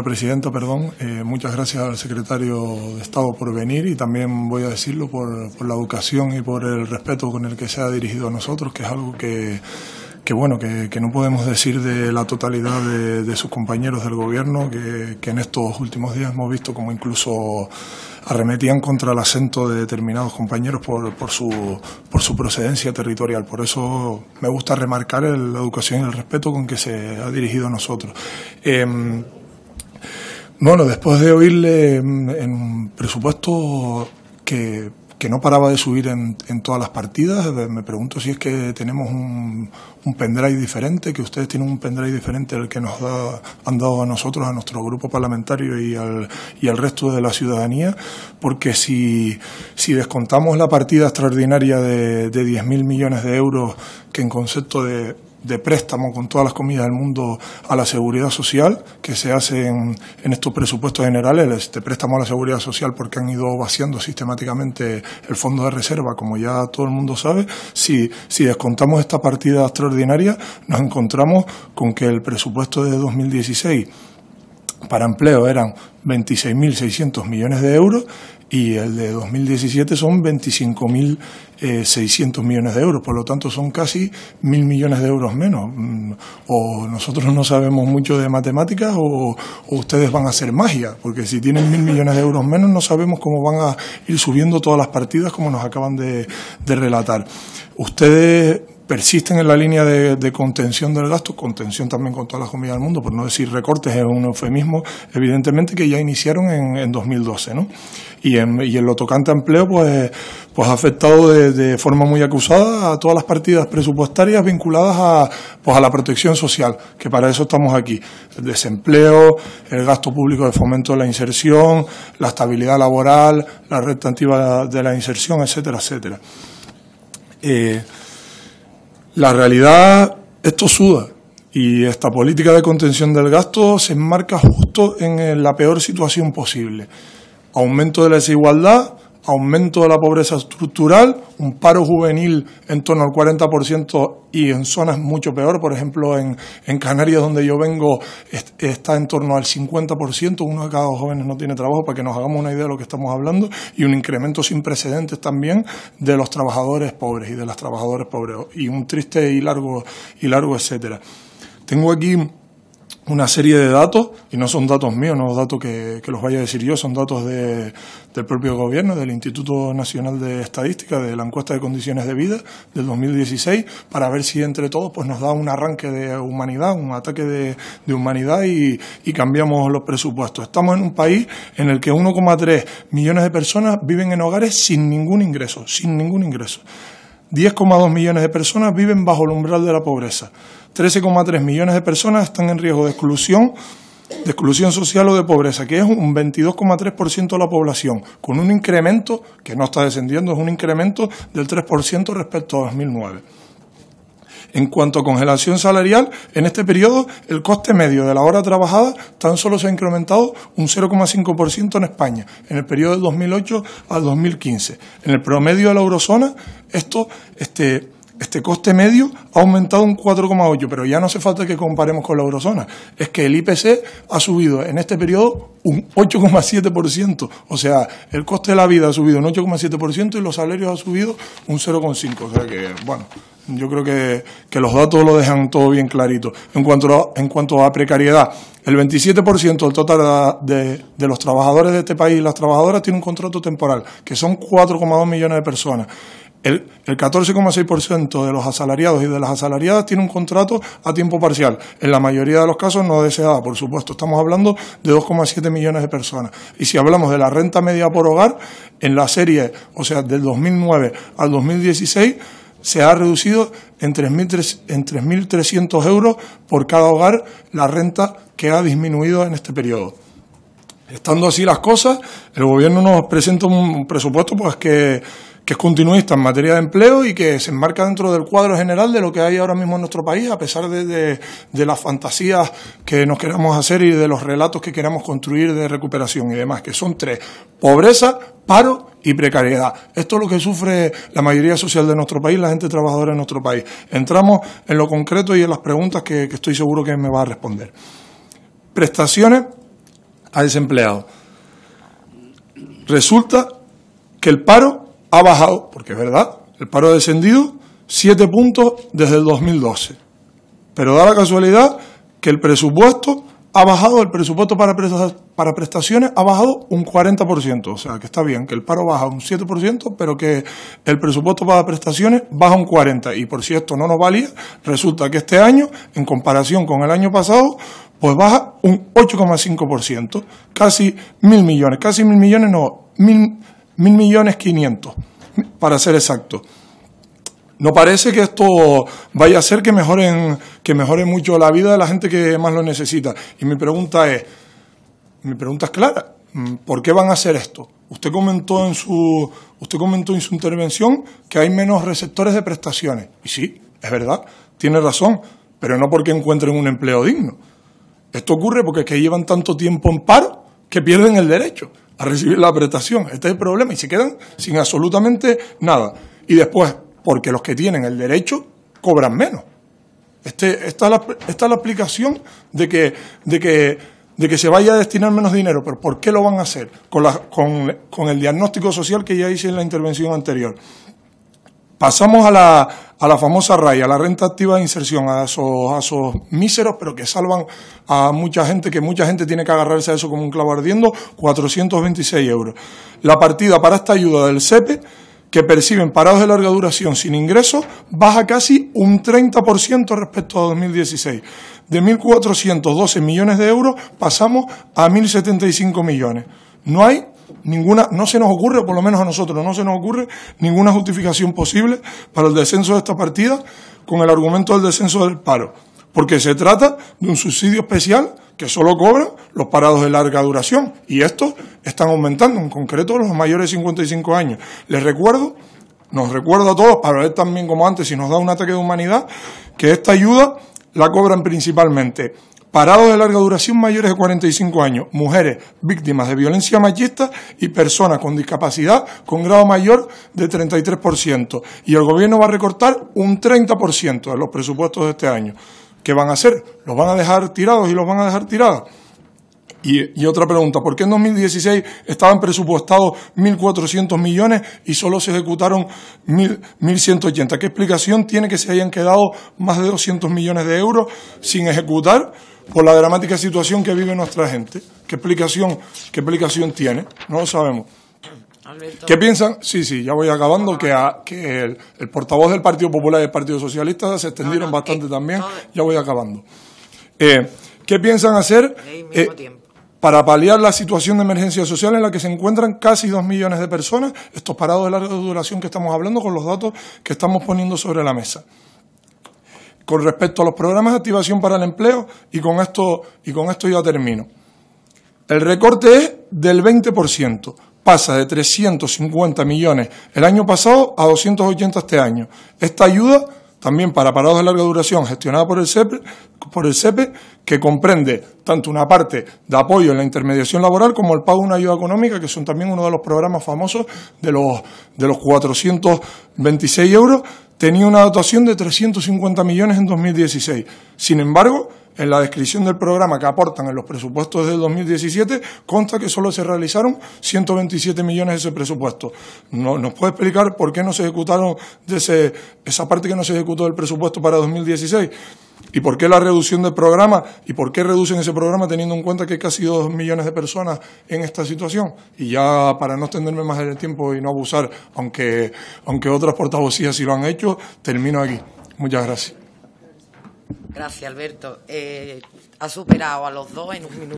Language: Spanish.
Presidenta, perdón. Muchas gracias al secretario de Estado por venir y también voy a decirlo por la educación y por el respeto con el que se ha dirigido a nosotros, que es algo que no podemos decir de la totalidad de sus compañeros del gobierno, que en estos últimos días hemos visto como incluso arremetían contra el acento de determinados compañeros por su procedencia territorial. Por eso me gusta remarcar la educación y el respeto con que se ha dirigido a nosotros. Después de oírle en un presupuesto que no paraba de subir en todas las partidas, me pregunto si es que tenemos un pendrive diferente, que ustedes tienen un pendrive diferente al que han dado a nosotros, a nuestro grupo parlamentario y al resto de la ciudadanía, porque si descontamos la partida extraordinaria de 10.000 millones de euros, que en concepto de préstamo, con todas las comillas del mundo, a la seguridad social, que se hace en estos presupuestos generales, este préstamo a la seguridad social, porque han ido vaciando sistemáticamente el fondo de reserva, como ya todo el mundo sabe. Si descontamos esta partida extraordinaria, nos encontramos con que el presupuesto de 2016 para empleo eran 26.600 millones de euros y el de 2017 son 25.600 millones de euros, por lo tanto son casi 1.000 millones de euros menos. O nosotros no sabemos mucho de matemáticas o ustedes van a hacer magia, porque si tienen 1.000 millones de euros menos no sabemos cómo van a ir subiendo todas las partidas como nos acaban de relatar. Ustedes persisten en la línea de contención del gasto, contención también con todas las comillas del mundo, por no decir recortes, es un eufemismo, evidentemente, que ya iniciaron en 2012, ¿no? Y en lo tocante a empleo, pues ha afectado de forma muy acusada a todas las partidas presupuestarias vinculadas a la protección social, que para eso estamos aquí. El desempleo, el gasto público de fomento de la inserción, la estabilidad laboral, la renta activa de la inserción, etcétera, etcétera. La realidad, esto suda, y esta política de contención del gasto se enmarca justo en la peor situación posible. Aumento de la desigualdad, aumento de la pobreza estructural, un paro juvenil en torno al 40% y en zonas mucho peor, por ejemplo en Canarias, donde yo vengo, está en torno al 50%, uno de cada dos jóvenes no tiene trabajo, para que nos hagamos una idea de lo que estamos hablando, y un incremento sin precedentes también de los trabajadores pobres y de las trabajadoras pobres, y un triste y largo etcétera. Tengo aquí una serie de datos, y no son datos míos, no datos que los vaya a decir yo, son datos del propio gobierno, del Instituto Nacional de Estadística, de la encuesta de condiciones de vida del 2016, para ver si entre todos pues nos da un arranque de humanidad, un ataque de humanidad y cambiamos los presupuestos. Estamos en un país en el que 1,3 millones de personas viven en hogares sin ningún ingreso. 10,2 millones de personas viven bajo el umbral de la pobreza. 13,3 millones de personas están en riesgo de exclusión social o de pobreza, que es un 22,3% de la población, con un incremento que no está descendiendo, es un incremento del 3% respecto a 2009. En cuanto a congelación salarial, en este periodo el coste medio de la hora trabajada tan solo se ha incrementado un 0,5% en España, en el periodo del 2008 al 2015. En el promedio de la eurozona, este coste medio ha aumentado un 4,8%, pero ya no hace falta que comparemos con la eurozona. Es que el IPC ha subido en este periodo un 8,7%. O sea, el coste de la vida ha subido un 8,7% y los salarios han subido un 0,5%. O sea que, bueno, yo creo que los datos lo dejan todo bien clarito. En cuanto a precariedad, el 27% del total de los trabajadores de este país y las trabajadoras tiene un contrato temporal, que son 4,2 millones de personas. El 14,6% de los asalariados y de las asalariadas tiene un contrato a tiempo parcial. En la mayoría de los casos no deseada, por supuesto. Estamos hablando de 2,7 millones de personas. Y si hablamos de la renta media por hogar, en la serie, o sea, del 2009 al 2016, se ha reducido en 3.300 euros por cada hogar la renta que ha disminuido en este periodo. Estando así las cosas, el Gobierno nos presenta un presupuesto pues que es continuista en materia de empleo y que se enmarca dentro del cuadro general de lo que hay ahora mismo en nuestro país, a pesar de las fantasías que nos queramos hacer y de los relatos que queramos construir de recuperación y demás, que son 3: pobreza, paro y precariedad. Esto es lo que sufre la mayoría social de nuestro país, la gente trabajadora en nuestro país. Entramos en lo concreto y en las preguntas que estoy seguro que me va a responder. Prestaciones a desempleados. Resulta que el paro ha bajado, porque es verdad, el paro ha descendido 7 puntos desde el 2012. Pero da la casualidad que el presupuesto ha bajado, el presupuesto para prestaciones ha bajado un 40%. O sea, que está bien, que el paro baja un 7%, pero que el presupuesto para prestaciones baja un 40%. Y por si esto no nos valía, resulta que este año, en comparación con el año pasado, pues baja un 8,5%. Casi 1.000 millones. Casi 1.000 millones no, 1.000.500.000, para ser exacto. No parece que esto vaya a hacer que mejore mucho la vida de la gente que más lo necesita. Y mi pregunta es clara. ¿Por qué van a hacer esto? Usted comentó en su intervención que hay menos receptores de prestaciones. Y sí, es verdad, tiene razón, pero no porque encuentren un empleo digno. Esto ocurre porque es que llevan tanto tiempo en paro que pierden el derecho a recibir la prestación. Este es el problema y se quedan sin absolutamente nada. Y después, porque los que tienen el derecho cobran menos. Esta es la explicación de que se vaya a destinar menos dinero. Pero ¿por qué lo van a hacer? Con el diagnóstico social que ya hice en la intervención anterior. Pasamos a la famosa RAI, a la renta activa de inserción, a esos míseros, pero que salvan a mucha gente, que mucha gente tiene que agarrarse a eso como un clavo ardiendo, 426 euros. La partida para esta ayuda del SEPE, que perciben parados de larga duración sin ingresos, baja casi un 30% respecto a 2016. De 1.412 millones de euros pasamos a 1.075 millones. No se nos ocurre, o por lo menos a nosotros no se nos ocurre, ninguna justificación posible para el descenso de esta partida con el argumento del descenso del paro, porque se trata de un subsidio especial que solo cobran los parados de larga duración, y estos están aumentando, en concreto los mayores de 55 años. Nos recuerdo a todos, para ver también como antes, si nos da un ataque de humanidad, que esta ayuda la cobran principalmente parados de larga duración mayores de 45 años, mujeres víctimas de violencia machista y personas con discapacidad con grado mayor de 33%. Y el gobierno va a recortar un 30% de los presupuestos de este año. ¿Qué van a hacer? ¿Los van a dejar tirados y los van a dejar tiradas? Y otra pregunta, ¿por qué en 2016 estaban presupuestados 1.400 millones y solo se ejecutaron 1.180? ¿Qué explicación tiene que se hayan quedado más de 200 millones de euros sin ejecutar por la dramática situación que vive nuestra gente? ¿Qué explicación tiene? No lo sabemos. Alberto. ¿Qué piensan? Sí, ya voy acabando, que el portavoz del Partido Popular y del Partido Socialista se extendieron bastante también, ya voy acabando. ¿Qué piensan hacer para paliar la situación de emergencia social en la que se encuentran casi 2 millones de personas, estos parados de larga duración que estamos hablando, con los datos que estamos poniendo sobre la mesa? Con respecto a los programas de activación para el empleo, y con esto ya termino. El recorte es del 20%. Pasa de 350 millones el año pasado a 280 este año. Esta ayuda, también para parados de larga duración, gestionada por el SEPE, que comprende tanto una parte de apoyo en la intermediación laboral como el pago de una ayuda económica, que son también uno de los programas famosos de los 426 euros, tenía una dotación de 350 millones en 2016. Sin embargo, en la descripción del programa que aportan en los presupuestos del 2017, consta que solo se realizaron 127 millones de ese presupuesto. ¿Nos puede explicar por qué no se ejecutaron esa parte que no se ejecutó del presupuesto para 2016? ¿Y por qué la reducción del programa? ¿Y por qué reducen ese programa teniendo en cuenta que hay casi 2 millones de personas en esta situación? Y ya, para no extenderme más en el tiempo y no abusar, aunque otras portavocías sí lo han hecho, termino aquí. Muchas gracias. Gracias, Alberto. Ha superado a los dos en un minuto.